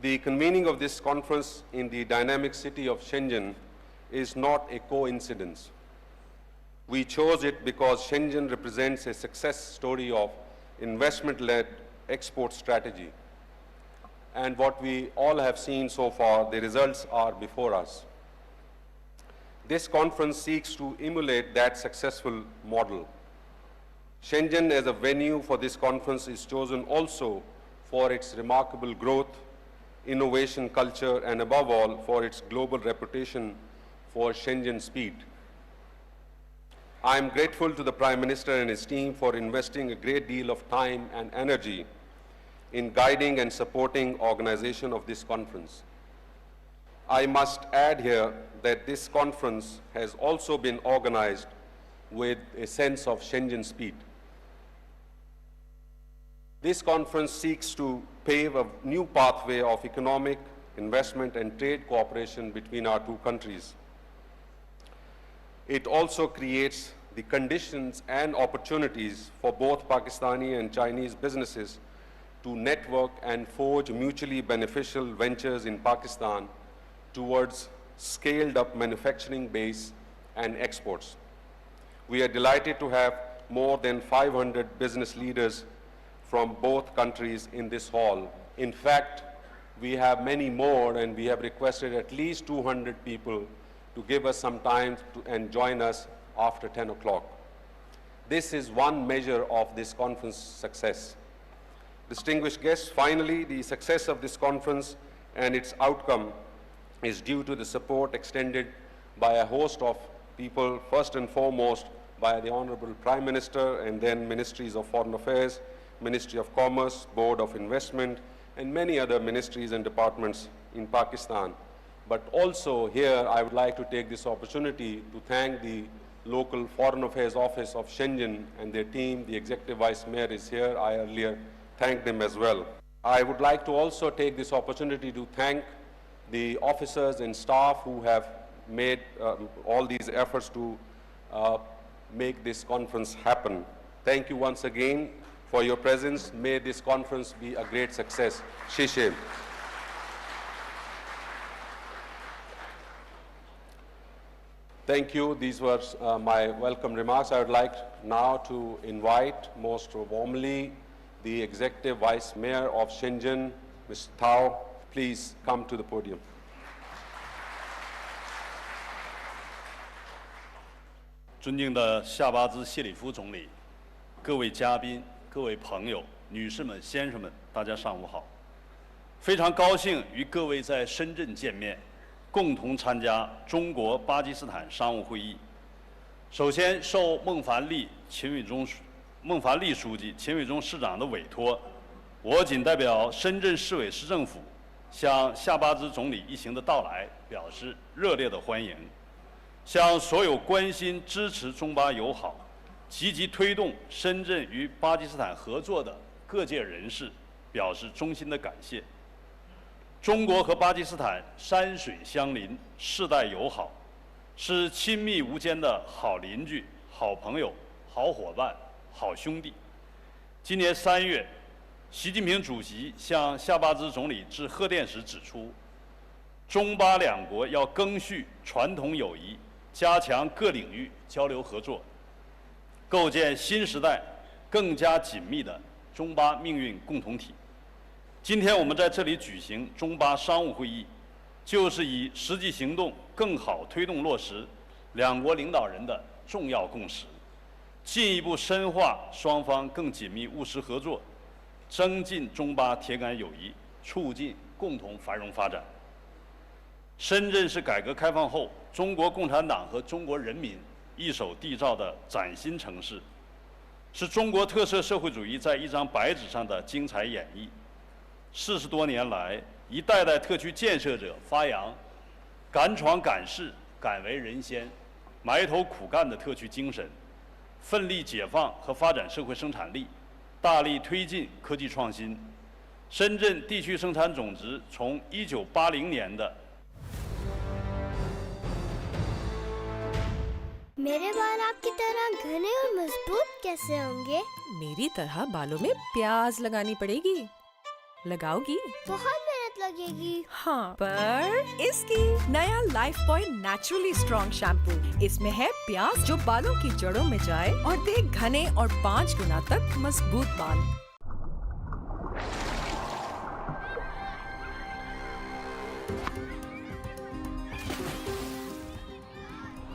The convening of this conference in the dynamic city of Shenzhen is not a coincidence. We chose it because Shenzhen represents a success story of investment-led export strategy. And what we all have seen so far, the results are before us. This conference seeks to emulate that successful model. Shenzhen as a venue for this conference is chosen also for its remarkable growth, innovation culture, and above all, for its global reputation for Shenzhen speed. I am grateful to the Prime Minister and his team for investing a great deal of time and energy in guiding and supporting organization of this conference. I must add here that this conference has also been organized with a sense of Shenzhen speed. This conference seeks to pave a new pathway of economic, investment, and trade cooperation between our two countries. It also creates the conditions and opportunities for both Pakistani and Chinese businesses to network and forge mutually beneficial ventures in Pakistan towards scaled-up manufacturing base and exports. We are delighted to have more than 500 business leaders from both countries in this hall. In fact, we have many more, and we have requested at least 200 people to give us some time and join us after 10 o'clock. This is one measure of this conference success. Distinguished guests, finally, the success of this conference and its outcome is due to the support extended by a host of people, first and foremost by the Honorable Prime Minister, and then Ministries of Foreign Affairs, Ministry of Commerce, Board of Investment, and many other ministries and departments in Pakistan. But also here, I would like to take this opportunity to thank the local Foreign Affairs Office of Shenzhen and their team. The Executive Vice Mayor is here. I earlier thanked them as well. I would like to also take this opportunity to thank the officers and staff who have made all these efforts to make this conference happen. Thank you once again for your presence. May this conference be a great success. Shishe. Thank you. These were my welcome remarks. I would like now to invite most warmly the Executive Vice Mayor of Shenzhen, Ms. Tao. Please come to the podium. 尊敬的夏巴兹谢里夫总理，各位嘉宾、各位朋友、女士们、先生们，大家上午好！非常高兴与各位在深圳见面，共同参加中国巴基斯坦商务会议。首先，受孟凡利书记、秦伟忠市长的委托，我谨代表深圳市委市政府，向夏巴兹总理一行的到来表示热烈的欢迎，向所有关心支持中巴友好、积极推动深圳与巴基斯坦合作的各界人士表示衷心的感谢。中国和巴基斯坦山水相邻，世代友好，是亲密无间的好邻居、好朋友、好伙伴、好兄弟。今年3月，习近平主席向夏巴兹总理致贺电时指出，中巴两国要赓续传统友谊，加强各领域交流合作，构建新时代更加紧密的中巴命运共同体。今天我们在这里举行中巴商务会议，就是以实际行动更好推动落实两国领导人的重要共识，进一步深化双方更紧密务实合作，增进中巴铁杆友谊，促进共同繁荣发展。深圳是改革开放后中国共产党和中国人民一手缔造的崭新城市，是中国特色社会主义在一张白纸上的精彩演绎。40多年来，一代代特区建设者发扬敢闯敢试、敢为人先、埋头苦干的特区精神，奋力解放和发展社会生产力，大力推进科技创新。深圳地区生产总值从1980年的 मेरे बाल आपकी तरह घने और मजबूत कैसे होंगे? मेरी तरह बालों में प्याज लगानी पड़ेगी। लगाओगी? बहुत मेहनत लगेगी। हाँ, पर इसकी नया life boy naturally strong shampoo, इसमें है प्याज जो बालों की जड़ों में जाए और दे घने और 5 गुना तक मजबूत बाल।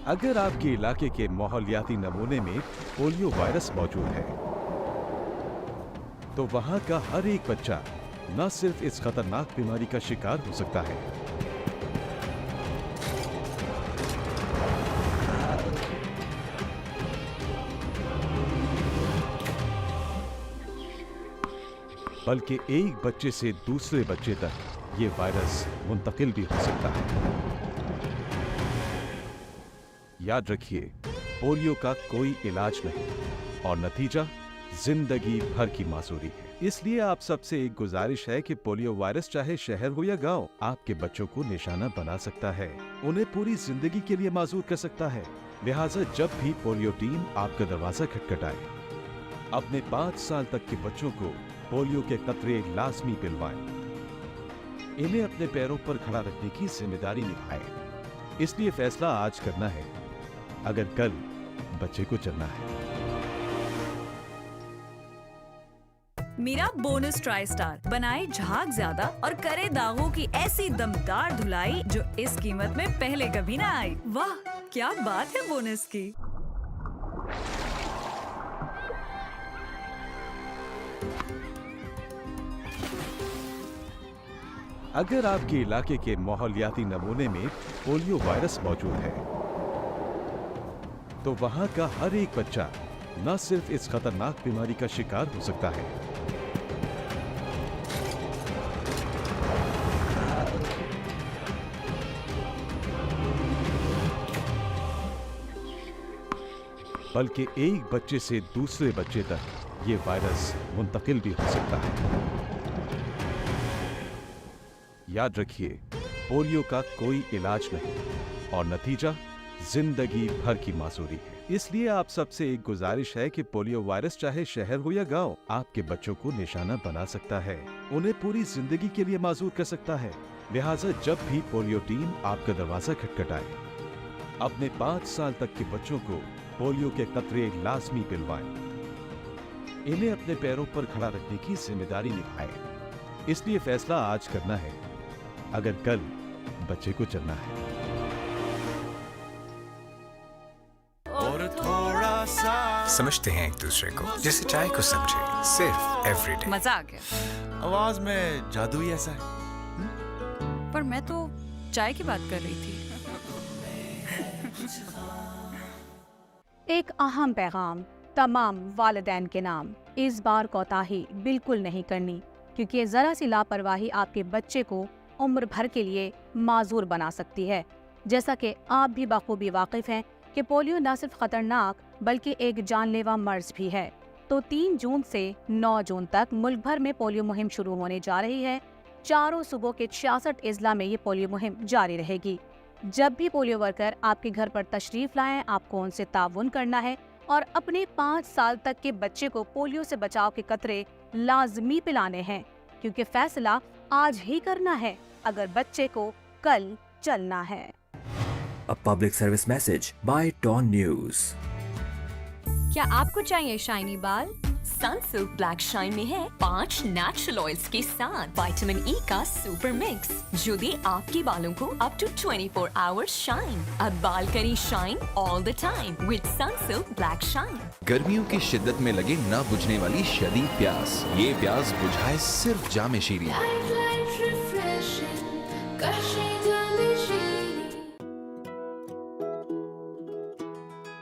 अगर आपके इलाके के माहौलियाती नमूने में पोलियो वायरस मौजूद है, तो वहां का हर एक बच्चा न सिर्फ इस खतरनाक बीमारी का शिकार हो सकता है, बल्कि एक बच्चे से दूसरे बच्चे तक ये वायरस मुंतकिल भी हो सकता है। याद रखिए, पोलियो का कोई इलाज नहीं और नतीजा जिंदगी भर की मासूरी है। इसलिए आप सबसे एक गुजारिश है कि पोलियो वायरस चाहे शहर हो या गांव, आपके बच्चों को निशाना बना सकता है, उन्हें पूरी जिंदगी के लिए माजूर कर सकता है। लिहाजा जब भी पोलियो टीम आपका दरवाजा खटखटाए, अपने 5 साल तक के बच्चों को पोलियो के कतरे लाजमी पिलवाएं। इन्हें अपने पैरों पर खड़ा रखने की जिम्मेदारी निभाएं। इसलिए फैसला आज करना है, अगर कल बच्चे को चलना है। मीरा बोनस ट्राई स्टार बनाए झाग ज्यादा और करे दागों की ऐसी दमदार धुलाई जो इस कीमत में पहले कभी ना आई। वाह, क्या बात है बोनस की। अगर आपके इलाके के माहौलियाती नमूने में पोलियो वायरस मौजूद है, तो वहां का हर एक बच्चा न सिर्फ इस खतरनाक बीमारी का शिकार हो सकता है, बल्कि एक बच्चे से दूसरे बच्चे तक ये वायरस मुंतकिल भी हो सकता है। याद रखिए, पोलियो का कोई इलाज नहीं और नतीजा जिंदगी भर की मासूरी है। इसलिए आप सबसे एक गुजारिश है कि पोलियो वायरस चाहे शहर हो या गांव, आपके बच्चों को निशाना बना सकता है, उन्हें पूरी जिंदगी के लिए माजूर कर सकता है। लिहाजा जब भी पोलियो टीम आपका दरवाजा खटखटाए, अपने 5 साल तक के बच्चों को पोलियो के कतरे लाजमी पिलवाएं। इन्हें अपने पैरों पर खड़ा रखने की जिम्मेदारी निभाएं। इसलिए फैसला आज करना है, अगर कल बच्चे को चलना है। और थोड़ा सा समझते हैं एक दूसरे को, जैसे चाय को समझे, सिर्फ एवरीडे। मजा आ गया। आवाज में जादू ही ऐसा है। पर मैं तो चाय की बात कर रही थी। एक अहम पैगाम तमाम वालिदैन के नाम, इस बार कोताही बिल्कुल नहीं करनी, क्योंकि जरा सी लापरवाही आपके बच्चे को उम्र भर के लिए माजूर बना सकती है। जैसा कि आप भी बखूबी वाकिफ हैं कि पोलियो न सिर्फ खतरनाक बल्कि एक जानलेवा मर्ज भी है। तो 3 जून से 9 जून तक मुल्क भर में पोलियो मुहिम शुरू होने जा रही है। चारों सूबों के 66 अजला में ये पोलियो मुहिम जारी रहेगी। जब भी पोलियो वर्कर आपके घर पर तशरीफ लाएं, आपको उनसे ताउन करना है और अपने 5 साल तक के बच्चे को पोलियो से बचाव के कतरे लाजमी पिलाने हैं, क्योंकि फैसला आज ही करना है, अगर बच्चे को कल चलना है। A public service message by Dawn News. क्या आपको चाहिए शाइनी बाल? सनसिल्क ब्लैक शाइन में है 5 नेचुरल ऑयल्स के साथ विटामिन ई का सुपर मिक्स, जो दे आपके बालों को अप टू 24 आवर्स शाइन। अब बाल करें shine all the time with Sunsilk black shine. गर्मियों की शिद्दत में लगे न बुझने वाली शदीद प्यास, ये प्यास बुझाए सिर्फ जामे शीरी।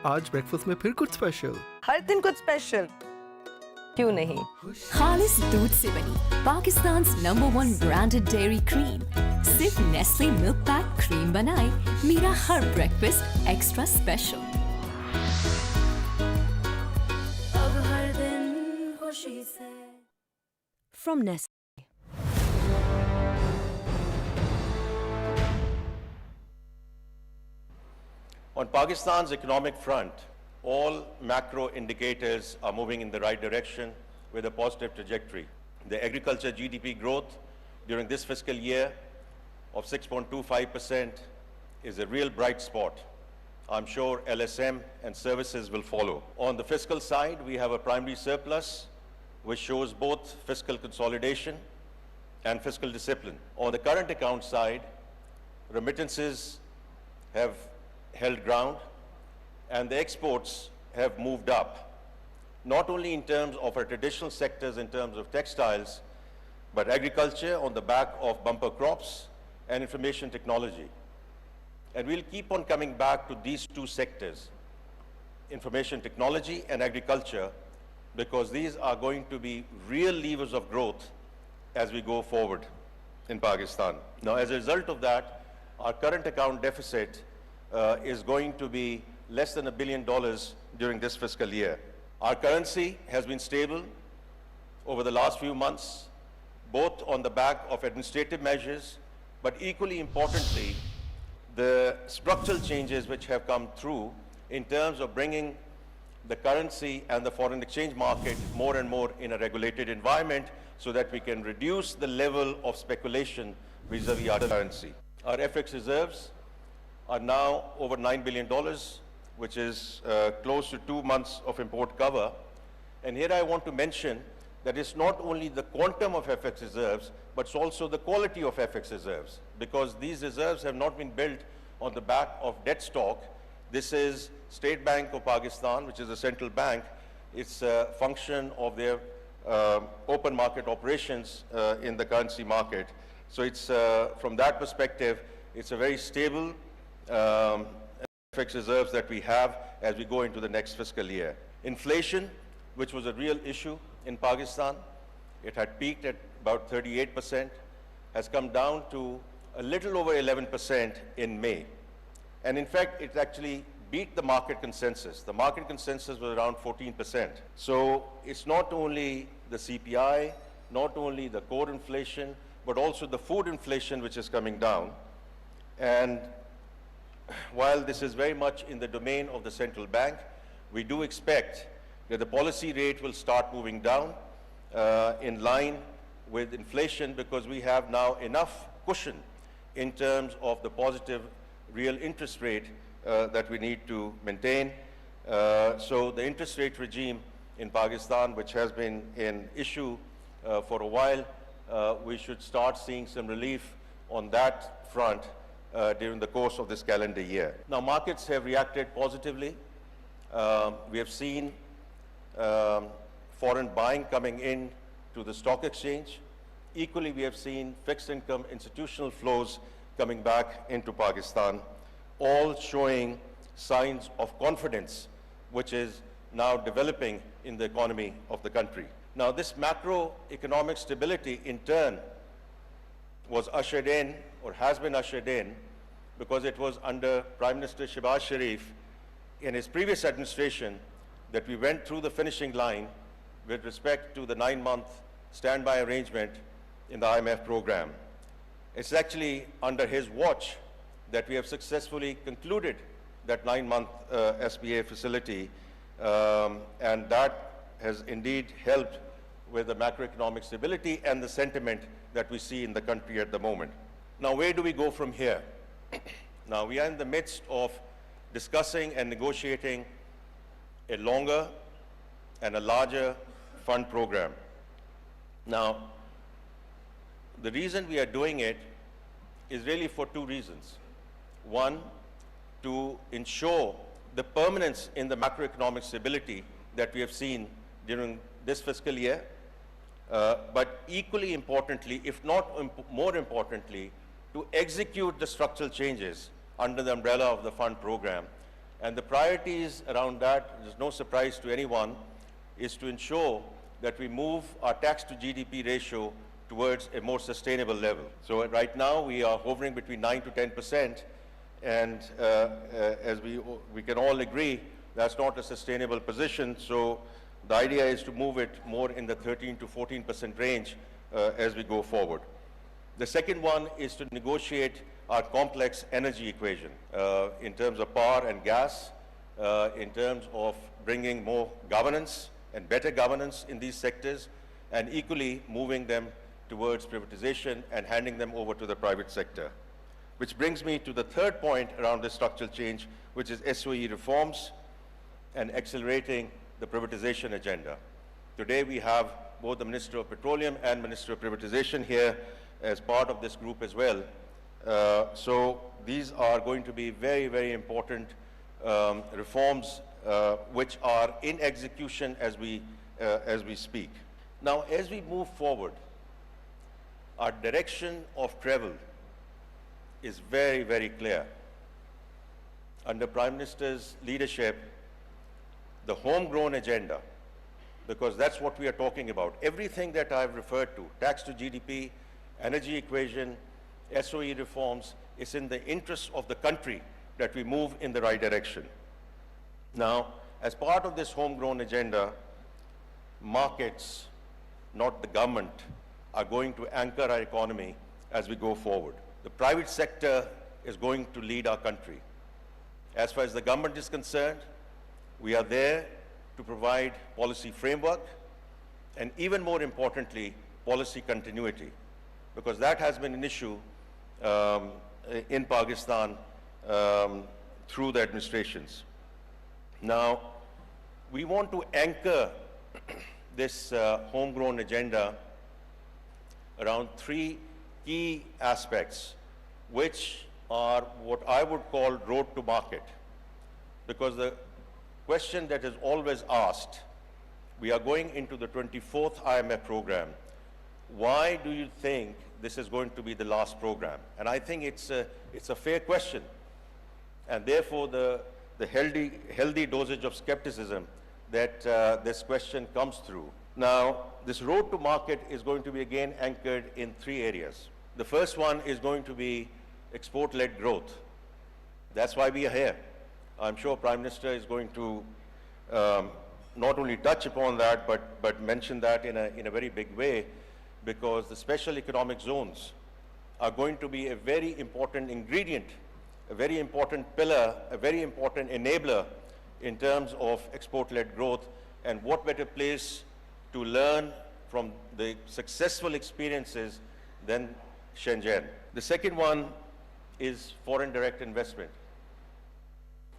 आज ब्रेकफास्ट में फिर कुछ स्पेशल। हर दिन कुछ स्पेशल क्यों नहीं? खालिस दूध से बनी Pakistan number 1 branded dairy cream, सिर्फ नेस्ले मिल्क पैक क्रीम बनाए मेरा हर ब्रेकफास्ट एक्स्ट्रा स्पेशल। अब हर दिन खुशी से। From Nestle. On Pakistan's economic front, all macro indicators are moving in the right direction with a positive trajectory. The agriculture GDP growth during this fiscal year of 6.25% is a real bright spot. I'm sure LSM and services will follow. On the fiscal side, we have a primary surplus, which shows both fiscal consolidation and fiscal discipline. On the current account side, remittances have held ground, and the exports have moved up, not only in terms of our traditional sectors in terms of textiles, but agriculture on the back of bumper crops and information technology. And we'll keep on coming back to these two sectors, information technology and agriculture, because these are going to be real levers of growth as we go forward in Pakistan. Now, as a result of that, our current account deficit is going to be less than $1 billion during this fiscal year. Our currency has been stable over the last few months, both on the back of administrative measures, but equally importantly, the structural changes which have come through in terms of bringing the currency and the foreign exchange market more and more in a regulated environment so that we can reduce the level of speculation vis-a-vis other currency. Our FX reserves are now over $9 billion, which is close to 2 months of import cover. And here I want to mention that it's not only the quantum of FX reserves, but it's also the quality of FX reserves, because these reserves have not been built on the back of debt stock. This is State Bank of Pakistan, which is a central bank. It's a function of their open market operations in the currency market. So it's, from that perspective, it's a very stable FX reserves that we have as we go into the next fiscal year. Inflation, which was a real issue in Pakistan, it had peaked at about 38%, has come down to a little over 11% in May. And in fact, it actually beat the market consensus. The market consensus was around 14%. So it's not only the CPI, not only the core inflation, but also the food inflation which is coming down. And while this is very much in the domain of the central bank, we do expect that the policy rate will start moving down in line with inflation, because we have now enough cushion in terms of the positive real interest rate that we need to maintain. So the interest rate regime in Pakistan, which has been an issue for a while, we should start seeing some relief on that front during the course of this calendar year. Now, markets have reacted positively. We have seen foreign buying coming in to the stock exchange. Equally, we have seen fixed income institutional flows coming back into Pakistan, all showing signs of confidence, which is now developing in the economy of the country. Now, this macroeconomic stability, in turn, was ushered in, or has been ushered in, because it was under Prime Minister Shehbaz Sharif in his previous administration that we went through the finishing line with respect to the 9-month standby arrangement in the IMF program. It's actually under his watch that we have successfully concluded that 9-month SBA facility, and that has indeed helped with the macroeconomic stability and the sentiment that we see in the country at the moment. Now, where do we go from here? Now, we are in the midst of discussing and negotiating a longer and a larger fund program. Now, the reason we are doing it is really for 2 reasons. One, to ensure the permanence in the macroeconomic stability that we have seen during this fiscal year, but equally importantly, if not more importantly, to execute the structural changes under the umbrella of the fund program. And the priorities around that, there's no surprise to anyone, is to ensure that we move our tax to GDP ratio towards a more sustainable level. So right now we are hovering between 9 to 10%, and as we can all agree, that's not a sustainable position. So the idea is to move it more in the 13 to 14% range as we go forward. The second one is to negotiate our complex energy equation in terms of power and gas, in terms of bringing more governance and better governance in these sectors, and equally moving them towards privatization and handing them over to the private sector. Which brings me to the third point around this structural change, which is SOE reforms and accelerating the privatization agenda. Today we have both the Minister of Petroleum and Minister of Privatization here as part of this group as well. So these are going to be very, very important reforms which are in execution as we speak. Now, as we move forward, our direction of travel is very, very clear. Under Prime Minister's leadership, the homegrown agenda, because that's what we are talking about. Everything that I've referred to, tax to GDP, energy equation, SOE reforms, is in the interest of the country that we move in the right direction. Now, as part of this homegrown agenda, markets, not the government, are going to anchor our economy as we go forward. The private sector is going to lead our country. As far as the government is concerned, we are there to provide policy framework and, even more importantly, policy continuity, because that has been an issue in Pakistan through the administrations. Now, we want to anchor this homegrown agenda around three key aspects, which are what I would call road to market. Because the question that is always asked, we are going into the 24th IMF program. Why do you think this is going to be the last program? And I think it's a fair question. And therefore, the healthy dosage of skepticism that this question comes through. Now, this road to market is going to be again anchored in three areas. The first one is going to be export-led growth. That's why we are here. I'm sure Prime Minister is going to not only touch upon that, but mention that in a very big way, because the special economic zones are going to be a very important ingredient, a very important pillar, a very important enabler in terms of export-led growth. And what better place to learn from the successful experiences than Shenzhen. The second one is foreign direct investment.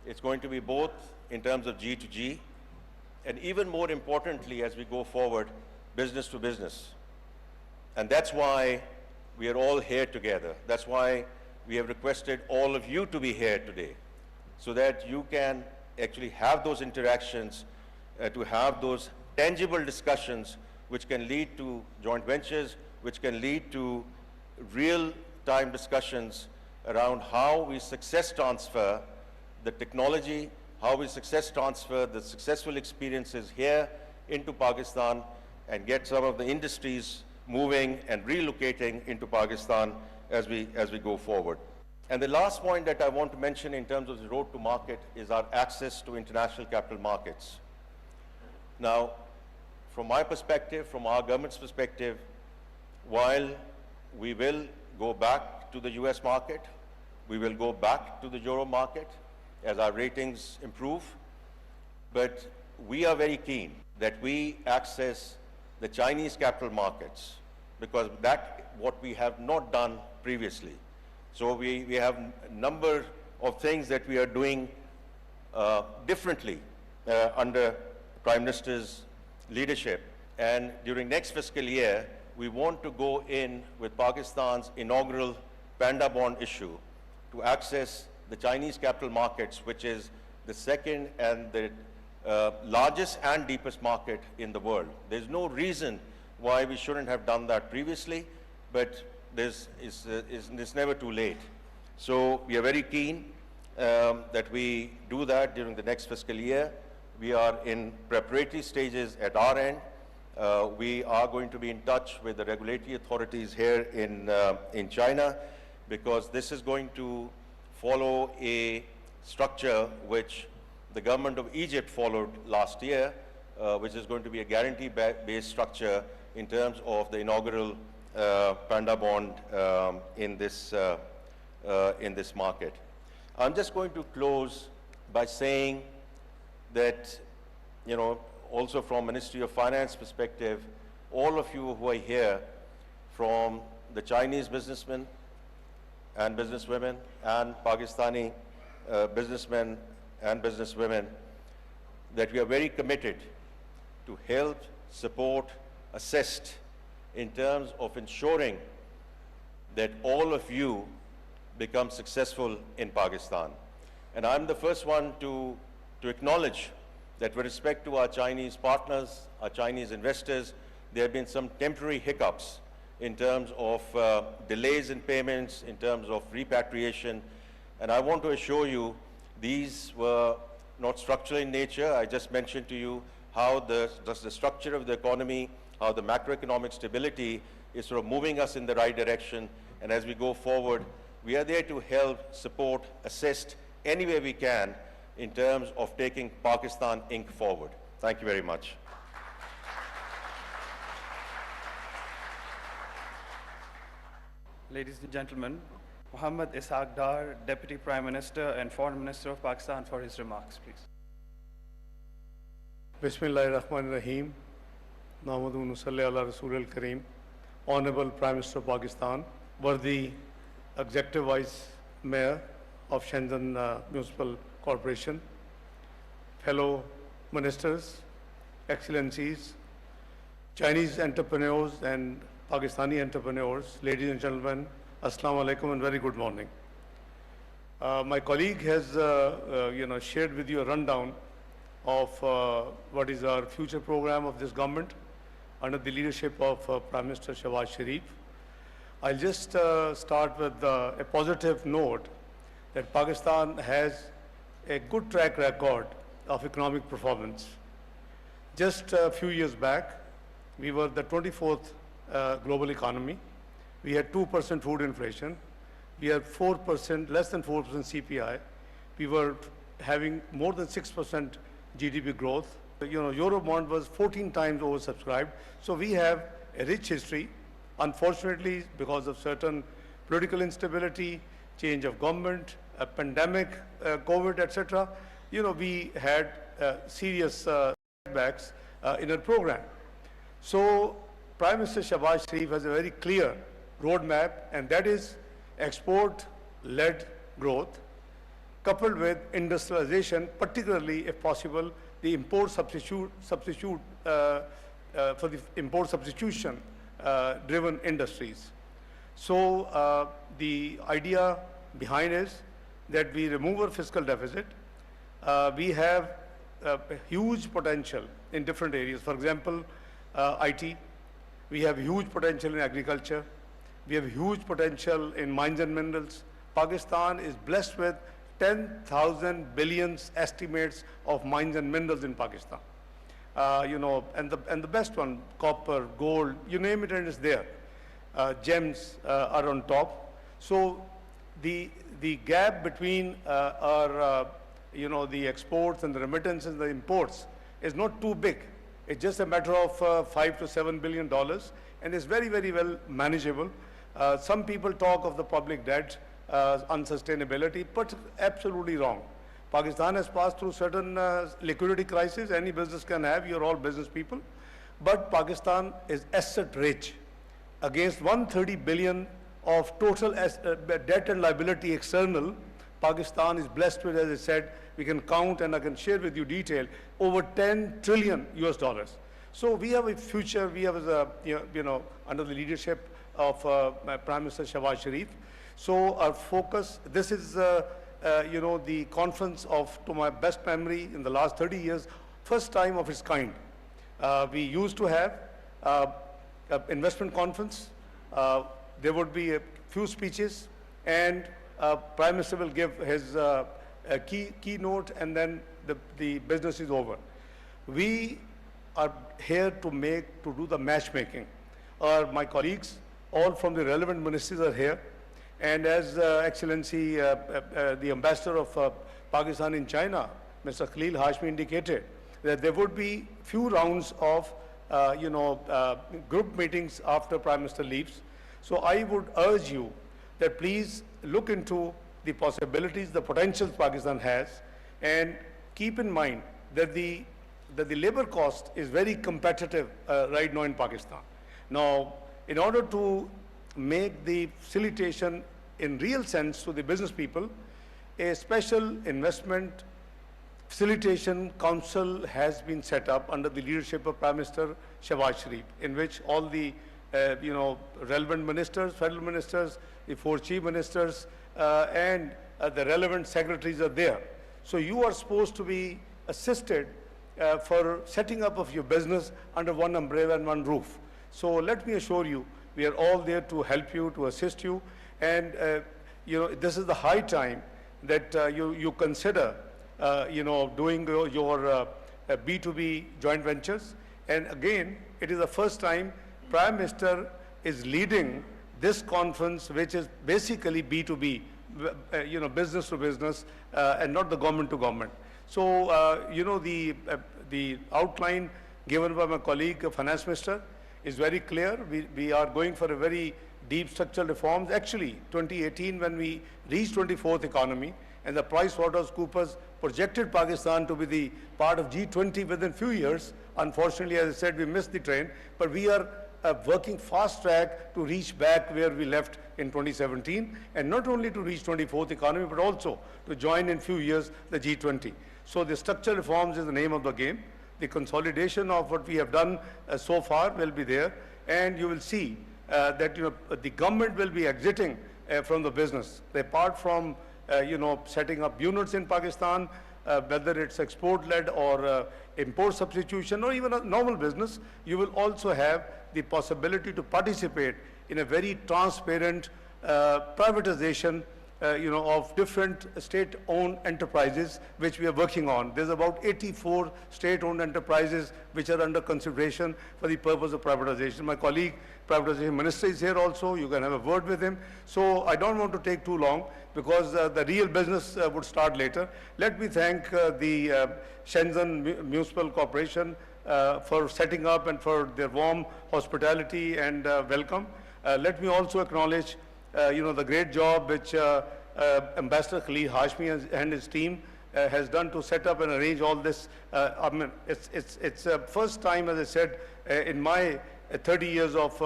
It's going to be both in terms of G to G, and even more importantly, as we go forward, business to business. And that's why we are all here together. That's why we have requested all of you to be here today, so that you can actually have those interactions, to have those tangible discussions which can lead to joint ventures, which can lead to real-time discussions around how we success transfer the technology, how we success transfer the successful experiences here into Pakistan and get some of the industries moving and relocating into Pakistan as we go forward. And the last point that I want to mention in terms of the road to market is our access to international capital markets. Now, from my perspective, from our government's perspective, while we will go back to the US market, we will go back to the Euro market as our ratings improve, but we are very keen that we access the Chinese capital markets, because that's what we have not done previously. So we have a number of things that we are doing differently under Prime Minister's leadership. And during next fiscal year, we want to go in with Pakistan's inaugural Panda bond issue to access the Chinese capital markets, which is the second and the largest and deepest market in the world. There's no reason why we shouldn't have done that previously, but it's never too late. So we are very keen that we do that during the next fiscal year. We are in preparatory stages at our end. We are going to be in touch with the regulatory authorities here in China, because this is going to follow a structure which the government of Egypt followed last year, which is going to be a guarantee-based structure in terms of the inaugural Panda bond in this market. I'm just going to close by saying that, also from Ministry of Finance perspective, all of you who are here from the Chinese businessmen and businesswomen and Pakistani businessmen and businesswomen that we are very committed to help, support, assist in terms of ensuring that all of you become successful in Pakistan. And I'm the first one to acknowledge that with respect to our Chinese partners, our Chinese investors, there have been some temporary hiccups in terms of delays in payments, in terms of repatriation. And I want to assure you, these were not structural in nature. I just mentioned to you how the structure of the economy, how the macroeconomic stability is sort of moving us in the right direction. And as we go forward, we are there to help, support, assist any way we can in terms of taking Pakistan Inc. forward. Thank you very much. Ladies and gentlemen, Mohammad Ishaq Dar, Deputy Prime Minister and Foreign Minister of Pakistan, for his remarks, please. Bismillahirrahmanirrahim. Nahmaduhu wa nusalli ala Rasul al-Kareem. Honorable Prime Minister of Pakistan, worthy Executive Vice Mayor of Shenzhen Municipal Corporation, fellow ministers, excellencies, Chinese entrepreneurs and Pakistani entrepreneurs, ladies and gentlemen, Assalamu alaikum and very good morning. My colleague has shared with you a rundown of what is our future program of this government under the leadership of Prime Minister Shehbaz Sharif. I'll just start with a positive note that Pakistan has a good track record of economic performance. Just a few years back, we were the 24th global economy. We had 2% food inflation. We had 4%, less than 4% CPI. We were having more than 6% GDP growth. Eurobond was 14 times oversubscribed. So we have a rich history. Unfortunately, because of certain political instability, change of government, a pandemic, COVID, etc., we had serious setbacks in our program. So Prime Minister Shehbaz Sharif has a very clear roadmap, and that is export-led growth, coupled with industrialization, particularly, if possible, the import substitution driven industries. So the idea behind is that we remove our fiscal deficit. We have a huge potential in different areas. For example, IT. We have huge potential in agriculture. We have huge potential in mines and minerals. Pakistan is blessed with 10,000 billion estimates of mines and minerals in Pakistan. And the best one, copper, gold, you name it and it's there. Gems are on top. So the gap between our, the exports and the remittances and the imports is not too big. It's just a matter of $5 to $7 billion, and it's very, very well manageable. Some people talk of the public debt unsustainability, but absolutely wrong. Pakistan has passed through certain liquidity crises. Any business can have. You're all business people. But Pakistan is asset rich. Against 130 billion of total debt and liability external, Pakistan is blessed with, as I said, we can count and I can share with you detail, over 10 trillion US dollars. So we have a future, we have, under the leadership of Prime Minister Shehbaz Sharif. So our focus, this is, the conference of, to my best memory, in the last 30 years, first time of its kind. We used to have an investment conference. There would be a few speeches, and Prime Minister will give his keynote, and then the business is over. We are here to do the matchmaking. My colleagues, all from the relevant ministries are here. And as Excellency, the Ambassador of Pakistan in China, Mr. Khalil Hashmi indicated, that there would be few rounds of, group meetings after Prime Minister leaves. So I would urge you that please look into the possibilities, the potentials Pakistan has, and keep in mind that the labor cost is very competitive right now in Pakistan. Now, in order to make the facilitation in real sense to the business people, a special investment facilitation council has been set up under the leadership of Prime Minister Shehbaz Sharif, in which all the relevant ministers, federal ministers, the 4 chief ministers, and the relevant secretaries are there. So you are supposed to be assisted for setting up of your business under one umbrella and one roof. So let me assure you, we are all there to help you, to assist you, and this is the high time that you consider doing your B2B joint ventures. And again, it is the first time Prime Minister is leading this conference, which is basically B2B, business to business, and not the government to government. So, the outline given by my colleague, Finance Minister, is very clear. We are going for a very deep structural reforms. Actually, 2018, when we reached 24th economy, and the PricewaterhouseCoopers projected Pakistan to be the part of G20 within few years. Unfortunately, as I said, we missed the train, but we are working fast track to reach back where we left in 2017, and not only to reach 24th economy, but also to join in few years the G20. So the structural reforms is the name of the game. The consolidation of what we have done so far will be there, and you will see that the government will be exiting from the business. Apart from setting up units in Pakistan, whether it's export-led or import substitution or even a normal business, you will also have the possibility to participate in a very transparent privatization of different state-owned enterprises which we are working on. There's about 84 state-owned enterprises which are under consideration for the purpose of privatization. My colleague, Privatization Minister, is here also. You can have a word with him. So I don't want to take too long because the real business would start later. Let me thank the Shenzhen Municipal Corporation for setting up and for their warm hospitality and welcome. Let me also acknowledge the great job which Ambassador Khalid Hashmi and his team has done to set up and arrange all this. I mean, it's first time, as I said, in my 30 years of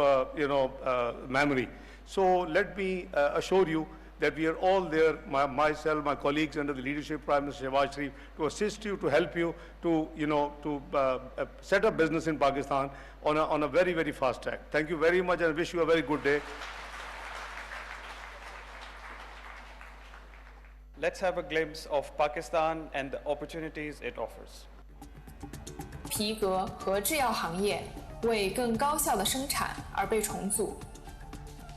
memory. So let me assure you that we are all there, myself, my colleagues under the leadership of Prime Minister Shehbaz Sharif, to assist you, to help you, to set up business in Pakistan on a very, very fast track. Thank you very much, and I wish you a very good day. Let's have a glimpse of Pakistan and the opportunities it offers. 皮革和制药行业为更高效的生产而被重组。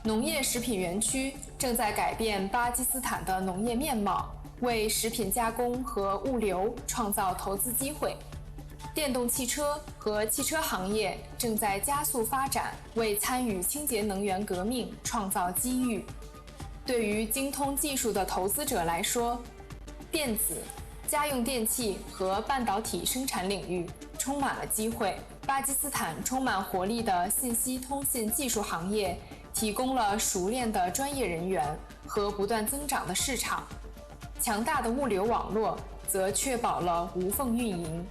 农业食品园区正在改变巴基斯坦的农业面貌，为食品加工和物流创造投资机会。电动汽车和汽车行业正在加速发展，为参与清洁能源革命创造机遇。对于精通技术的投资者来说，电子、家用电器和半导体生产领域充满了机会。巴基斯坦充满活力的信息通信技术行业提供了熟练的专业人员和不断增长的市场，强大的物流网络则确保了无缝运营。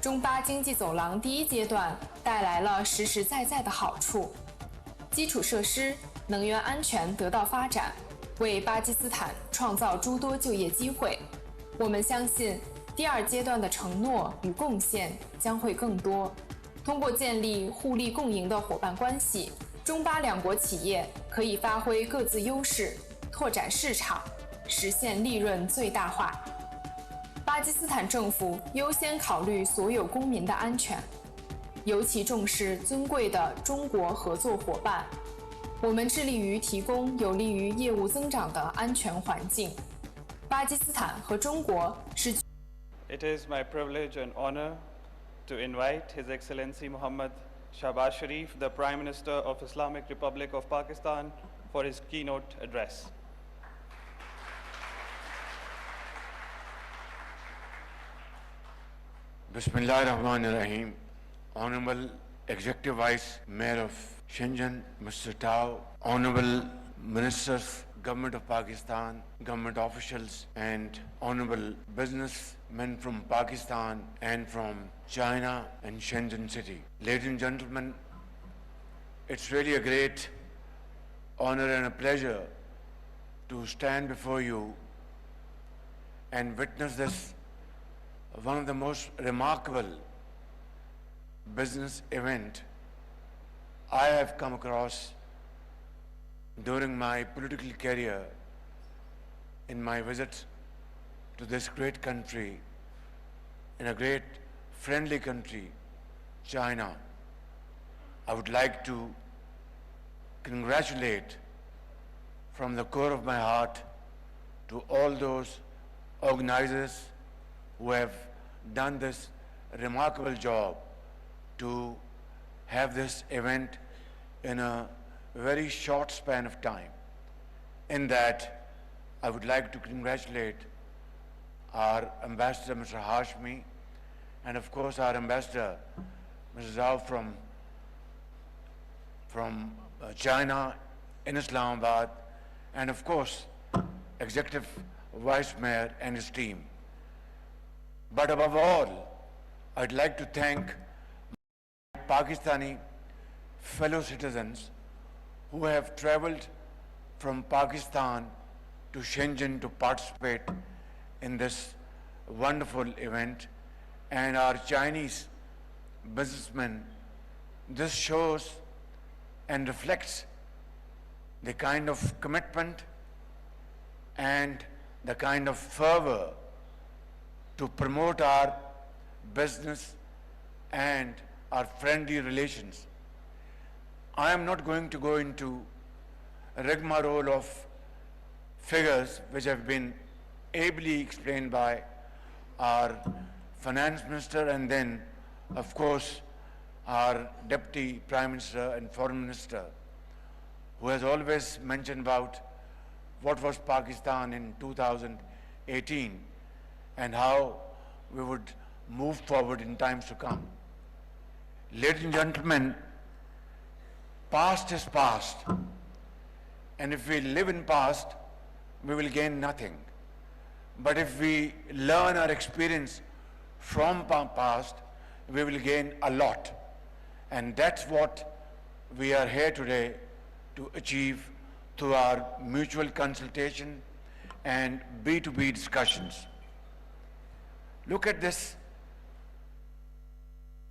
中巴经济走廊第一阶段带来了实实在在的好处，基础设施、能源安全得到发展，为巴基斯坦创造诸多就业机会。我们相信，第二阶段的承诺与贡献将会更多。通过建立互利共赢的伙伴关系，中巴两国企业可以发挥各自优势，拓展市场，实现利润最大化。巴基斯坦政府优先考虑所有公民的安全，尤其重视尊贵的中国合作伙伴。我们致力于提供有利于业务增长的安全环境。巴基斯坦和中国是。It is my privilege and honor to invite His Excellency Muhammad Shehbaz Sharif, the Prime Minister of Islamic Republic of Pakistan, for his keynote address. Bismillahirrahmanirrahim. Honorable Executive Vice Mayor of Shenzhen, Mr. Tao, Honorable Ministers, Government of Pakistan, government officials, and honorable businessmen from Pakistan and from China and Shenzhen City. Ladies and gentlemen, It's really a great honor and a pleasure to stand before you and witness this, one of the most remarkable business event I have come across during my political career in my visit to this great country, in a great friendly country, China. I would like to congratulate from the core of my heart to all those organizers who have done this remarkable job to have this event in a very short span of time. In that, I would like to congratulate our Ambassador, Mr. Hashmi, and of course our Ambassador, Mr. Zhao from China in Islamabad, and of course, Executive Vice Mayor and his team. But above all, I'd like to thank Pakistani fellow citizens who have traveled from Pakistan to Shenzhen to participate in this wonderful event, and our Chinese businessmen. This shows and reflects the kind of commitment and the kind of fervor to promote our business and our friendly relations. I am not going to go into a rigmarole of figures which have been ably explained by our finance minister and then, of course, our deputy prime minister and foreign minister, who has always mentioned about what was Pakistan in 2018 and how we would move forward in times to come. Ladies and gentlemen, past is past, and if we live in past, we will gain nothing. But if we learn our experience from past, we will gain a lot. And that's what we are here today to achieve through our mutual consultation and B2B discussions. Look at this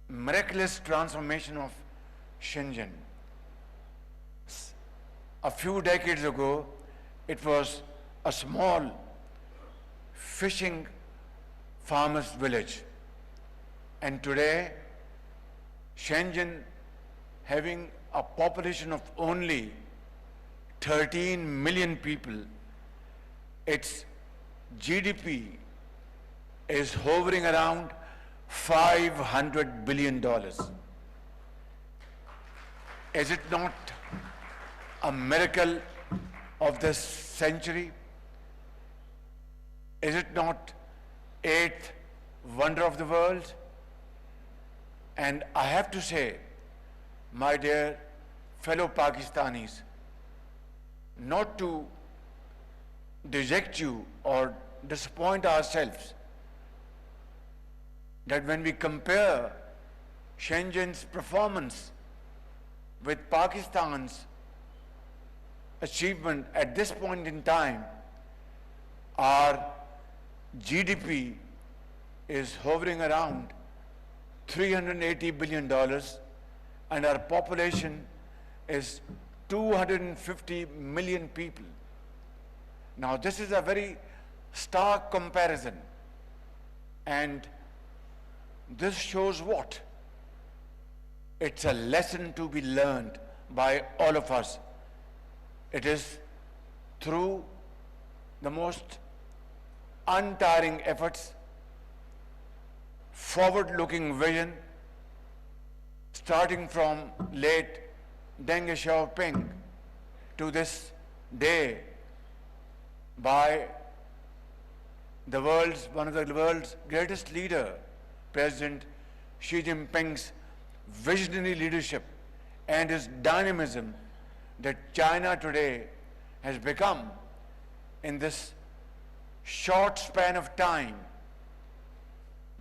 miraculous transformation of Shenzhen. A few decades ago, it was a small fishing farmer's village. And today, Shenzhen, having a population of only 13 million people, its GDP is hovering around $500 billion. Is it not a miracle of this century? Is it not eighth wonder of the world? And I have to say, my dear fellow Pakistanis, not to deject you or disappoint ourselves, that when we compare Shenzhen's performance with Pakistan's achievement at this point in time, our GDP is hovering around $380 billion and our population is 250 million people. Now this is a very stark comparison, and this shows what? It's a lesson to be learned by all of us. It is through the most untiring efforts, forward-looking vision, starting from late Deng Xiaoping to this day by the one of the world's greatest leader, President Xi Jinping's visionary leadership and his dynamism, that China today has become, in this short span of time,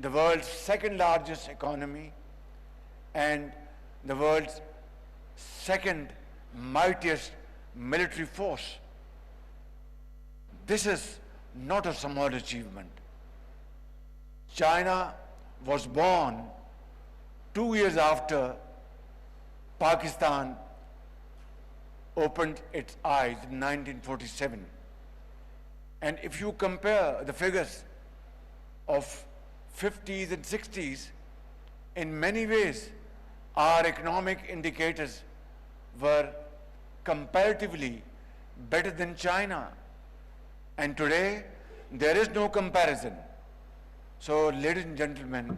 the world's second largest economy and the world's second mightiest military force. This is not a small achievement. China was born 2 years after Pakistan opened its eyes in 1947. And if you compare the figures of 50s and 60s, in many ways, our economic indicators were comparatively better than China. And today, there is no comparison. So, ladies and gentlemen,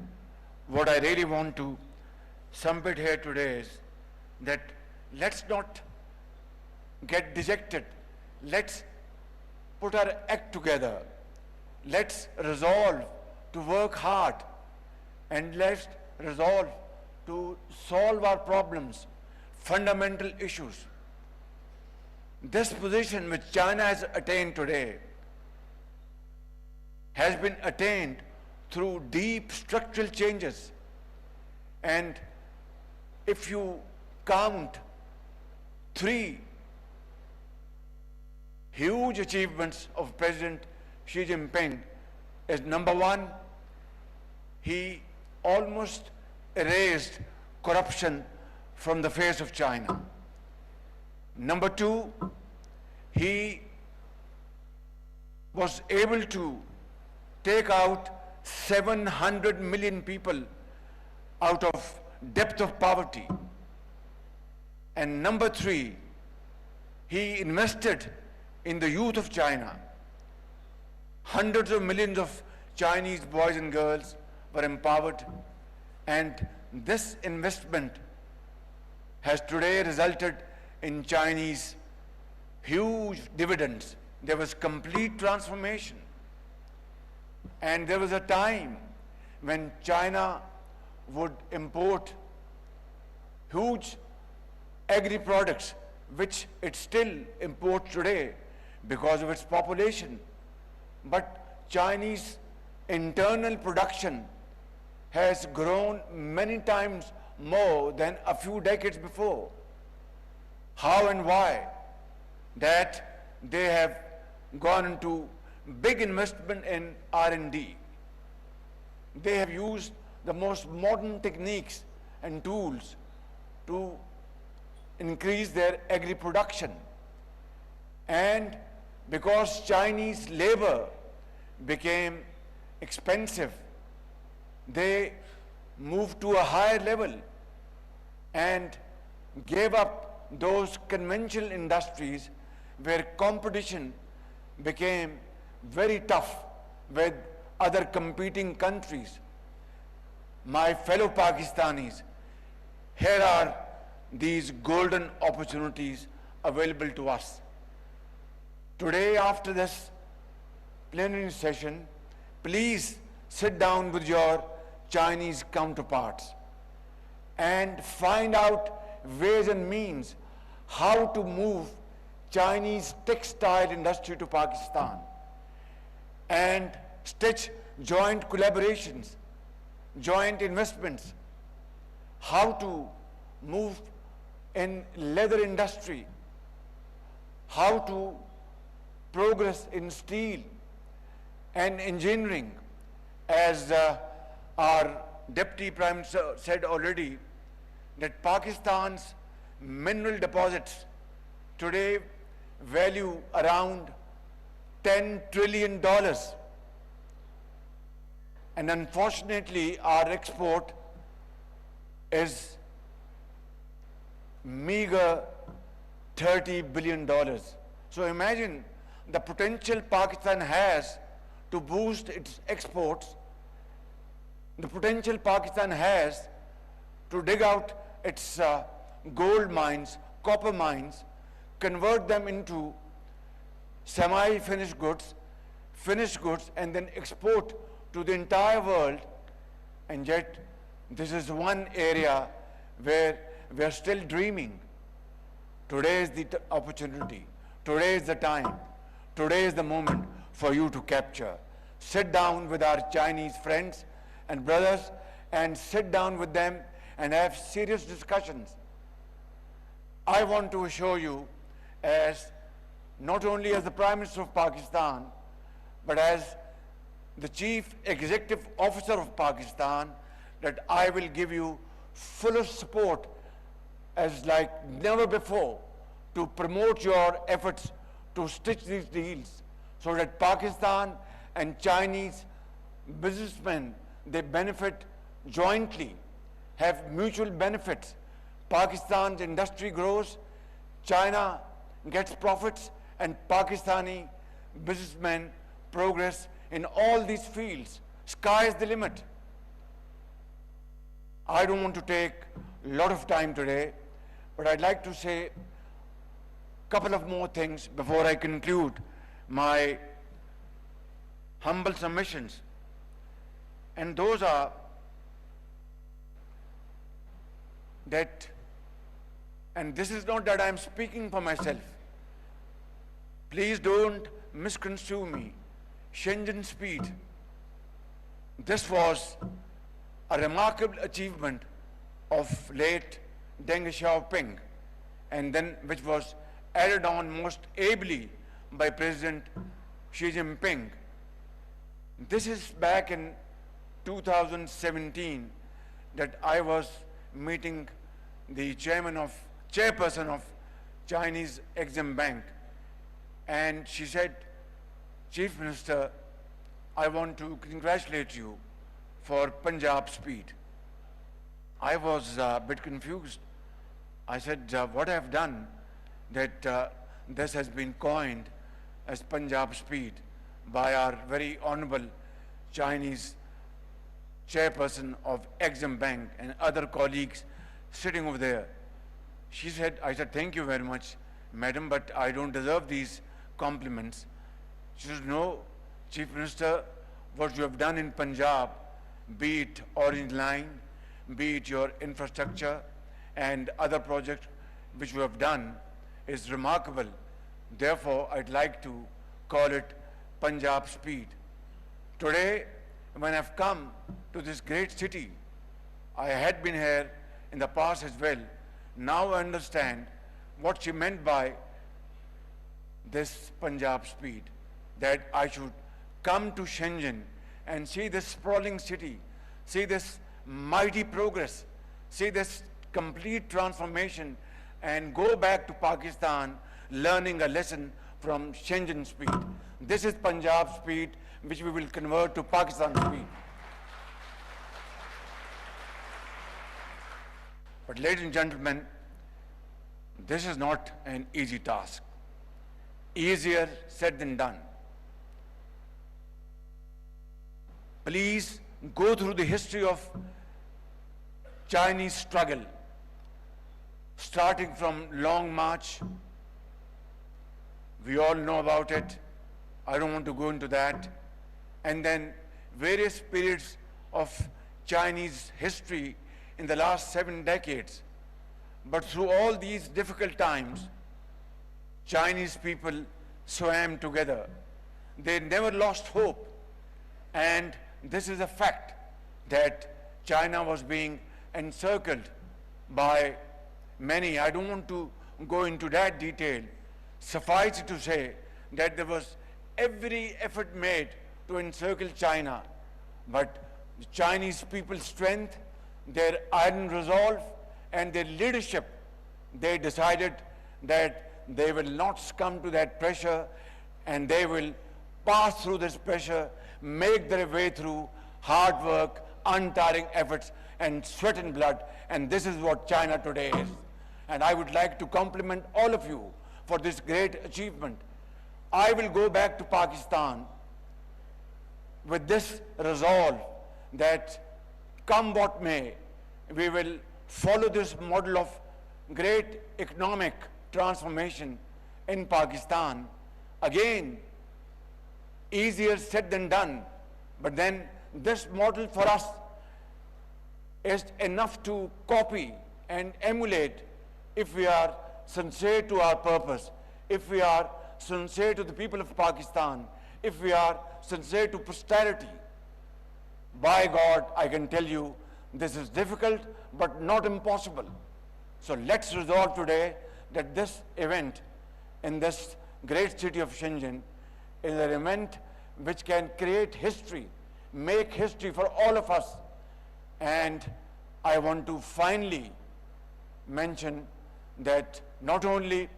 what I really want to sum it here today is that let's not get dejected. Let's put our act together. Let's resolve to work hard, and let's resolve to solve our problems, fundamental issues. This position which China has attained today has been attained through deep structural changes. And if you count 3 huge achievements of President Xi Jinping, is number 1, he almost erased corruption from the face of China. Number 2, he was able to take out 700 million people out of depth of poverty. And number 3, he invested in the youth of China. Hundreds of millions of Chinese boys and girls were empowered, and this investment has today resulted in Chinese huge dividends. There was complete transformation. And there was a time when China would import huge agri-products, which it still imports today because of its population. But Chinese internal production has grown many times more than a few decades before. How and why? That they have gone into big investment in R&D. They have used the most modern techniques and tools to increase their agri-production. And because Chinese labor became expensive, they moved to a higher level and gave up those conventional industries where competition became very tough with other competing countries. My fellow Pakistanis, here are these golden opportunities available to us. Today, after this plenary session, please sit down with your Chinese counterparts and find out ways and means how to move Chinese textile industry to Pakistan and stitch joint collaborations, joint investments, how to move in leather industry, how to progress in steel and engineering. As our Deputy Prime Minister said already, that Pakistan's mineral deposits today value around $10 trillion. And unfortunately, our export is meager $30 billion. So imagine the potential Pakistan has to boost its exports, the potential Pakistan has to dig out its gold mines, copper mines, convert them into semi-finished goods, finished goods, and then export to the entire world. And yet, this is one area where we are still dreaming. Today is the opportunity. Today is the time. Today is the moment for you to capture. Sit down with our Chinese friends and brothers and sit down with them and have serious discussions. I want to assure you, as not only as the Prime Minister of Pakistan, but as the Chief Executive Officer of Pakistan, that I will give you fullest support as like never before to promote your efforts to stitch these deals so that Pakistan and Chinese businessmen, they benefit jointly, have mutual benefits. Pakistan's industry grows, China gets profits, and Pakistani businessmen progress in all these fields. Sky is the limit. I don't want to take a lot of time today, but I'd like to say a couple of more things before I conclude my humble submissions. And those are that, and this is not that I'm speaking for myself. Please don't misconstrue me. Shenzhen speed. This was a remarkable achievement of late Deng Xiaoping, and then which was added on most ably by President Xi Jinping. This is back in 2017 that I was meeting the chairperson of Chinese Exim Bank, and she said, Chief Minister, I want to congratulate you for Punjab speed. I was a bit confused. I said, what I have done that this has been coined as Punjab speed by our very honorable Chinese chairperson of Exim Bank and other colleagues sitting over there. She said, I said, thank you very much, madam, but I don't deserve these compliments. She said, no, Chief Minister, what you have done in Punjab, be it Orange Line, be it your infrastructure and other projects which you have done, is remarkable. Therefore, I'd like to call it Punjab speed. Today, when I've come to this great city, I had been here in the past as well. Now I understand what she meant by this Punjab speed, that I should come to Shenzhen and see this sprawling city, see this mighty progress, see this complete transformation, and go back to Pakistan learning a lesson from Shenzhen speed. This is Punjab speed, which we will convert to Pakistan speed. But ladies and gentlemen, this is not an easy task. Easier said than done. Please go through the history of Chinese struggle, starting from Long March. We all know about it. I don't want to go into that. And then various periods of Chinese history in the last 7 decades. But through all these difficult times, Chinese people swam together. They never lost hope. And this is a fact that China was being encircled by many. I don't want to go into that detail. Suffice it to say that there was every effort made to encircle China, but the Chinese people's strength, their iron resolve, and their leadership, they decided that they will not succumb to that pressure, and they will pass through this pressure, make their way through hard work, untiring efforts, and sweat and blood. And this is what China today is. And I would like to compliment all of you for this great achievement. I will go back to Pakistan with this resolve that come what may, we will follow this model of great economic transformation in Pakistan. Again, easier said than done, but then this model for us is enough to copy and emulate if we are sincere to our purpose, if we are sincere to the people of Pakistan, if we are sincere to posterity. By God, I can tell you, this is difficult, but not impossible. So let's resolve today that this event in this great city of Shenzhen is an event which can create history, make history for all of us. And I want to finally mention that not only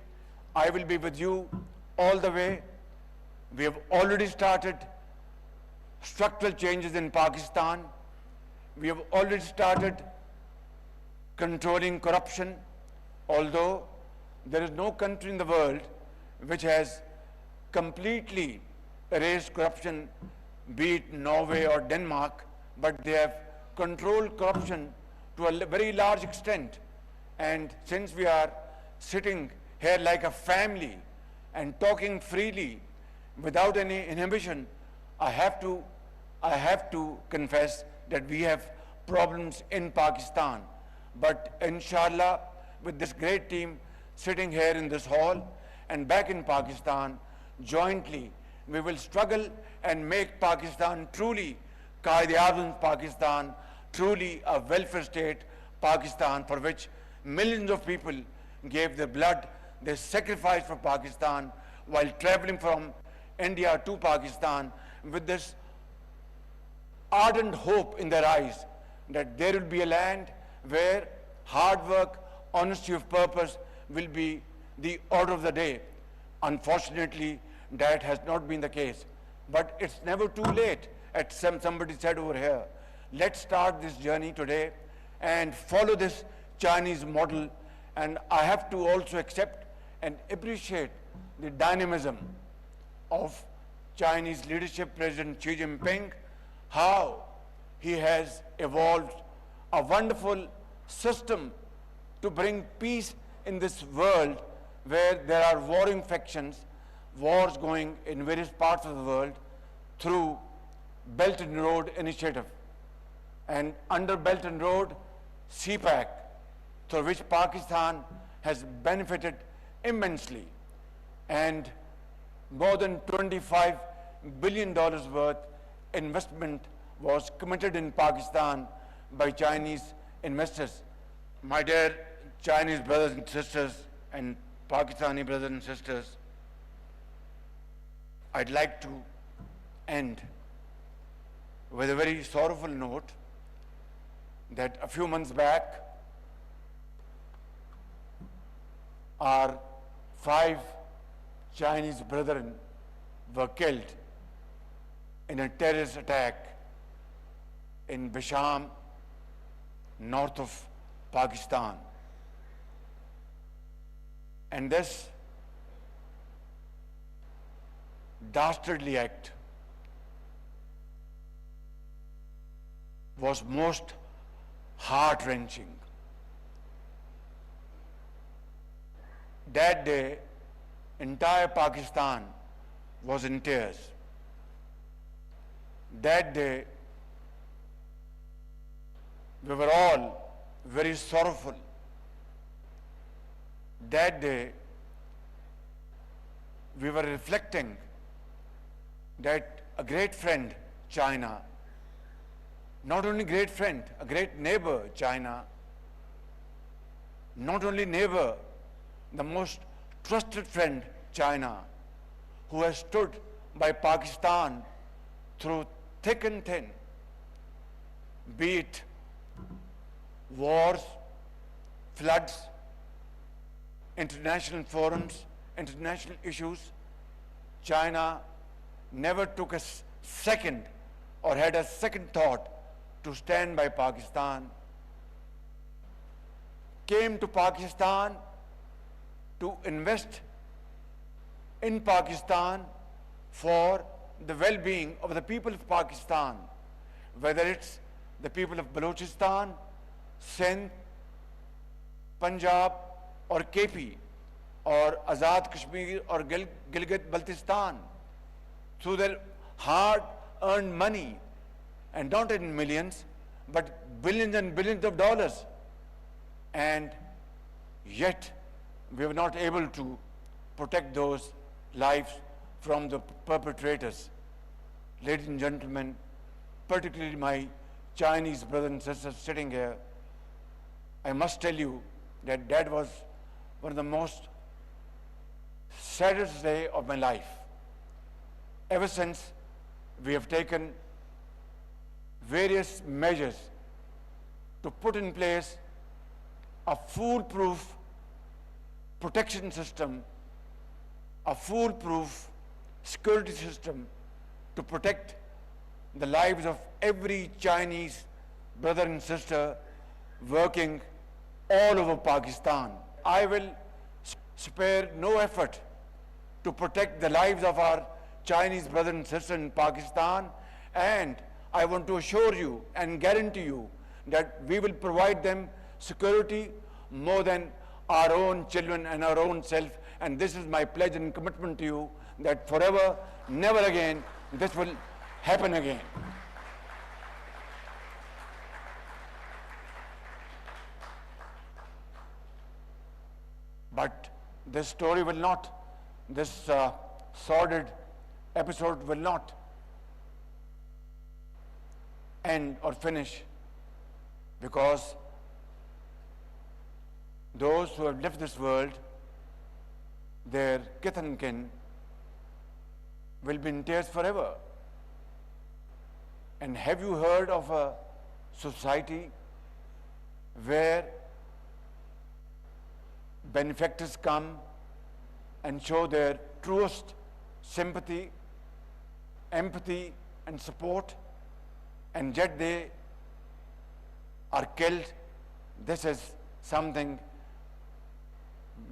I will be with you all the way, we have already started structural changes in Pakistan. We have already started controlling corruption, although there is no country in the world which has completely erased corruption, be it Norway or Denmark, but they have controlled corruption to a very large extent. And since we are sitting here like a family and talking freely without any inhibition, I have to confess that we have problems in Pakistan. But inshallah, with this great team sitting here in this hall and back in Pakistan, jointly, we will struggle and make Pakistan truly 𝐋𝐈𝐕𝐄 Pakistan, truly a welfare state Pakistan, for which millions of people gave their blood, they sacrificed for Pakistan while traveling from India to Pakistan with this ardent hope in their eyes that there will be a land where hard work, honesty of purpose will be the order of the day. Unfortunately, that has not been the case. But it's never too late, as somebody said over here. Let's start this journey today and follow this Chinese model. And I have to also accept and appreciate the dynamism of Chinese leadership, President Xi Jinping, how he has evolved a wonderful system to bring peace in this world where there are warring factions, wars going in various parts of the world through Belt and Road Initiative. And under Belt and Road, CPAC, through which Pakistan has benefited immensely. And more than $25 billion worth investment was committed in Pakistan by Chinese investors. My dear Chinese brothers and sisters and Pakistani brothers and sisters, I'd like to end with a very sorrowful note that a few months back, our 5 Chinese brethren were killed in a terrorist attack in Bisham, north of Pakistan. And this dastardly act was most heart-wrenching. That day, entire Pakistan was in tears. That day, we were all very sorrowful. That day, we were reflecting that a great friend, China, not only great friend, a great neighbor, China, not only neighbor, the most trusted friend, China, who has stood by Pakistan through thick and thin, be it wars, floods, international forums, international issues. China never took a second or had a second thought to stand by Pakistan, came to Pakistan to invest in Pakistan for the well-being of the people of Pakistan, whether it's the people of Balochistan, Sindh, Punjab, or KP, or Azad Kashmir, or Gilgit-Baltistan, through their hard-earned money, and not in millions, but billions and billions of dollars. And yet, we were not able to protect those lives from the perpetrators. Ladies and gentlemen, particularly my Chinese brothers and sisters sitting here, I must tell you that that was one of the most saddest day of my life. Ever since we have taken various measures to put in place a foolproof protection system, a foolproof security system to protect the lives of every Chinese brother and sister working all over Pakistan. I will spare no effort to protect the lives of our Chinese brothers and sisters in Pakistan, and I want to assure you and guarantee you that we will provide them security more than our own children and our own self, and this is my pledge and commitment to you that forever, never again, this will happen again. But this story will not, this sordid episode will not end or finish, because those who have left this world, their kith and kin, will be in tears forever. And have you heard of a society where benefactors come and show their truest sympathy, empathy, and support, and yet they are killed? This is something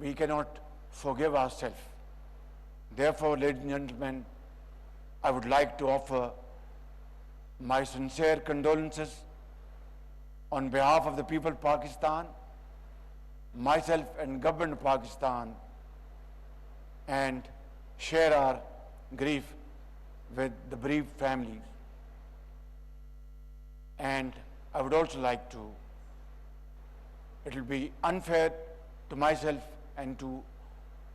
we cannot forgive ourselves. Therefore, ladies and gentlemen, I would like to offer my sincere condolences on behalf of the people of Pakistan, myself and government of Pakistan, and share our grief with the bereaved families. And I would also like to, it will be unfair to myself and to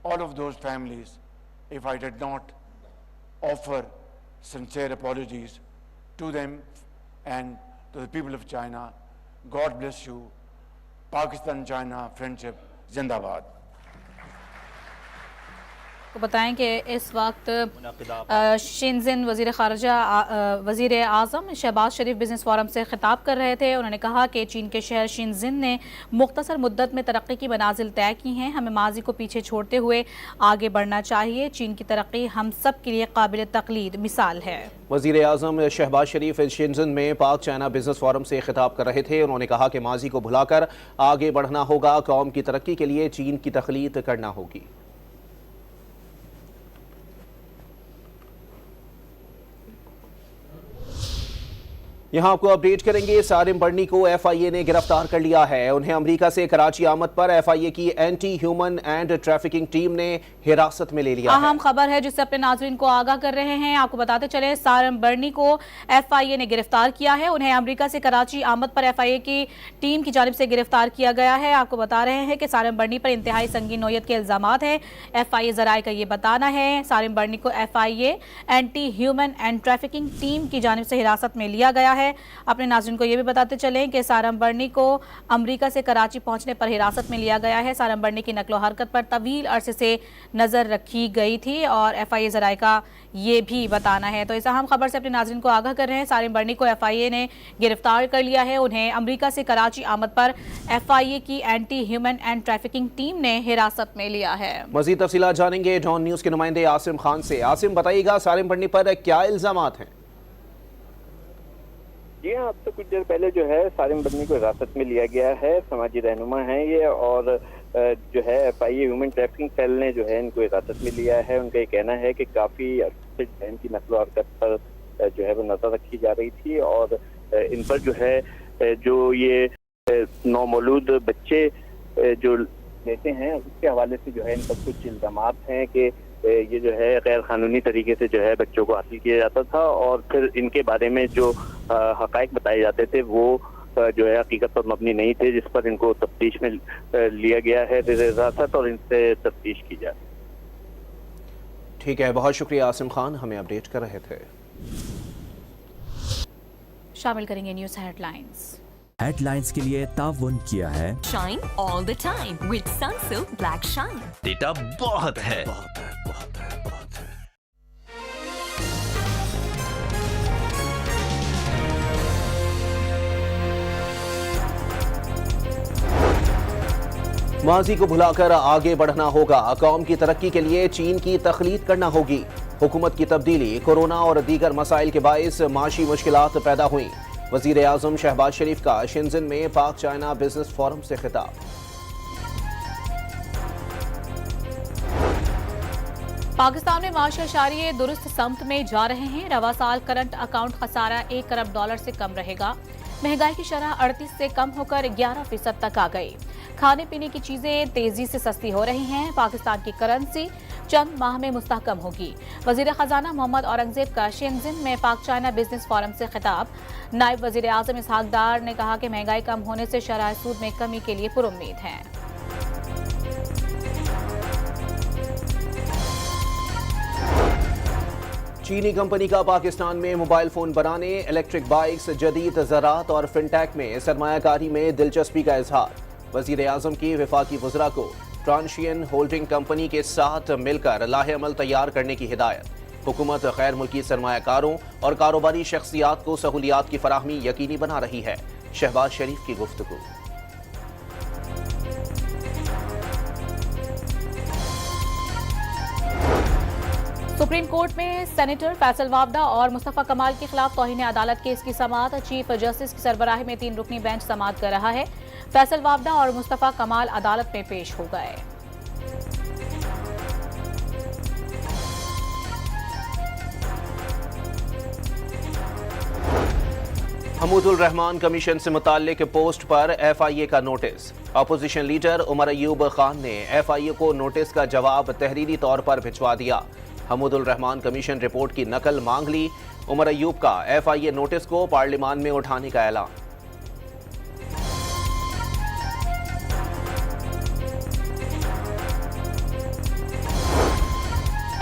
all of those families if I did not offer sincere apologies to them and to the people of China. God bless you. Pakistan-China friendship Zindabad. बताएं कि इस वक्त शिनजिन वज़ीर ख़ारजा वज़ीर आज़म शहबाज शरीफ business forum से ख़िताब कर रहे थे। उन्होंने कहा कि चीन के शहर शिनजिन ने मुख्तसर मुद्दत में तरक्की की मनाजिल तय की हैं। हमें माजी को पीछे छोड़ते हुए आगे बढ़ना चाहिए। चीन की तरक्की हम सब के लिए काबिल तक़लीद मिसाल है। वज़ीर आज़म शहबाज शरीफ शिनजिन में पाक चाइना बिज़नेस फोरम से ख़िताब कर रहे थे। उन्होंने कहा कि माजी को भुलाकर आगे बढ़ना होगा। कौम की तरक्की के लिए चीन की तख़लीद करना होगी। यहाँ आपको अपडेट करेंगे। सारिम बर्नी को FIA ने गिरफ्तार कर लिया है। उन्हें अमेरिका से कराची आमद पर FIA की anti human and trafficking team ने हिरासत में ले लिया है। अहम खबर है जिससे अपने नाज़रीन को आगाह कर रहे हैं। आपको बताते चले, सारिम बर्नी को FIA ने गिरफ्तार किया है। उन्हें अमेरिका से कराची आमद पर FIA की टीम की जानिब से गिरफ्तार किया गया है। आपको बता रहे हैं कि सारिम बर्नी पर इंतहाई संगीन नौयत के इल्जामात हैं। FIA ज़राए का ये बताना है। सारिम बर्नी को FIA anti human and trafficking team की जानिब से हिरासत में लिया गया है। अपने नाज़रीन को यह भी बताते चलें कि सारम बर्नी को अमेरिका से कराची पहुंचने पर हिरासत में लिया गया है। सारम बर्नी की नकलो हरकत पर तवील अरसे से नज़र रखी गई थी और FIA ज़राए का ये भी बताना है। तो इस अहम खबर से अपने नाज़रीन को आगाह कर रहे हैं। सारिम बर्नी को FIA ने गिरफ्तार कर लिया है। उन्हें अमेरिका से कराची आमद पर FIA की anti human and trafficking team ने हिरासत में लिया है। मज़ीद तफसीलात जानेंगे डॉन न्यूज़ के नुमाइंदे आसिम खान से। आसिम, बताइएगा सारिम बर्नी पर क्या इल्जामात हैं? जी हाँ, अब तो कुछ देर पहले जो है सारिम बर्नी को हिरासत में लिया गया है। समाजी रहनुमा हैं ये, और जो है FIA ह्यूमन ट्रैफिकिंग सेल ने जो है इनको हिरासत में लिया है। उनका ये कहना है कि काफ़ी अरसे इनकी नकलो हरकत पर जो है वो नजर रखी जा रही थी और इन पर जो है जो ये नौमौलूद बच्चे जो लेते हैं उसके हवाले से जो है इन पर कुछ इल्जामात हैं कि ये जो है गैर कानूनी तरीके से जो है बच्चों को हासिल किया जाता था और फिर इनके बारे में जो हकायक बताए जाते थे वो जो है हकीकत पर मबनी नहीं थे, जिस पर इनको तफ्तीश में लिया गया है हिरासत और इनसे तफ्तीश की जाए। ठीक है, बहुत शुक्रिया आसिम खान, हमें अपडेट कर रहे थे। शामिल करेंगे न्यूज़ हेडलाइंस। हेडलाइंस के लिए ताउन किया है shine all the time with Sunsilk black shine. Data बहुत है। माजी को भुलाकर आगे बढ़ना होगा। कौम की तरक्की के लिए चीन की तखलीद करना होगी। हुकूमत की तब्दीली, कोरोना और दीगर मसाइल के बाइस माशी मुश्किलात पैदा हुई। वजीर आजम शहबाज शरीफ का शेंजन में पाक चाइना बिजनेस फोरम से खिताब। पाकिस्तान में माशी अशारिये दुरुस्त समत में जा रहे हैं। रवा साल करंट अकाउंट खसारा $1 अरब से कम रहेगा। महंगाई की शरह 38 से कम होकर 11% तक आ गई। खाने पीने की चीजें तेजी से सस्ती हो रही हैं। पाकिस्तान की करेंसी चंद माह में मुस्तहकम होगी। वजीर खजाना मोहम्मद औरंगजेब का शेंजन में पाक चाइना बिजनेस फोरम से खिताब। नायब वजीर आजम इसहाक डार ने कहा कि महंगाई कम होने से शरह सूद में कमी के लिए पुरुम्मीद हैं। चीनी कंपनी का पाकिस्तान में मोबाइल फोन बनाने, इलेक्ट्रिक बाइक्स, जदीद ज़राअत और फिनटेक में सरमायाकारी में दिलचस्पी का इजहार। वजीर आजम की वफाकी वज़रा को ट्रांशियन होल्डिंग कंपनी के साथ मिलकर लाहे अमल तैयार करने की हिदायत। हुकूमत गैर मुल्की सरमायाकारों और कारोबारी शख्सियात को सहूलियात की फराहमी यकीनी बना रही है। शहबाज शरीफ की गुफ्तगू। सुप्रीम कोर्ट में सेनेटर फैसल वावदा और मुस्तफा कमाल के खिलाफ तौहीन अदालत केस की समाअत चीफ जस्टिस की सरबराही में 3 रुकनी बेंच समाअत कर रहा है। फैसल वावदा और मुस्तफा कमाल अदालत में पेश हो गए। हमूदुल रहमान कमीशन से मुताल्लिक पोस्ट पर FIA का नोटिस। अपोजिशन लीडर उमर अयूब खान ने FIA को नोटिस का जवाब तहरीरी तौर पर भिजवा दिया। हमूदुल रहमान कमीशन रिपोर्ट की नकल मांग ली। उमर अयूब का FIA नोटिस को पार्लियामान में उठाने का ऐलान।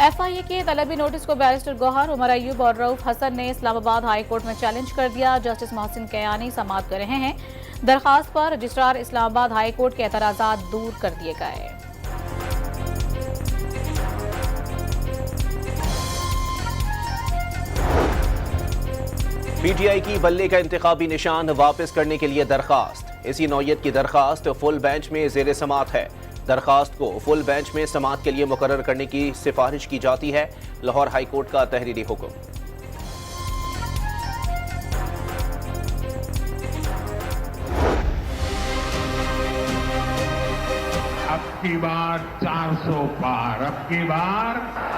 FIA के तलबी नोटिस को बैरिस्टर गौहर, उमर अयूब और रऊफ हसन ने इस्लामाबाद हाई कोर्ट में चैलेंज कर दिया। जस्टिस मोहसिन कयानी समाअत कर रहे हैं। दरखास्त पर रजिस्ट्रार इस्लामाबाद हाई कोर्ट के एतराजात दूर कर दिए गए। PTI की बल्ले का इंतखाबी निशान वापस करने के लिए दरखास्त। इसी नौयत की दरखास्त फुल बेंच में ज़ेर समाअत है। दरखास्त को फुल बेंच में समाअत के लिए मुकर्रर करने की सिफारिश की जाती है। लाहौर हाई कोर्ट का तहरीरी हुक्म। अब की बार 400 पार, अब की बार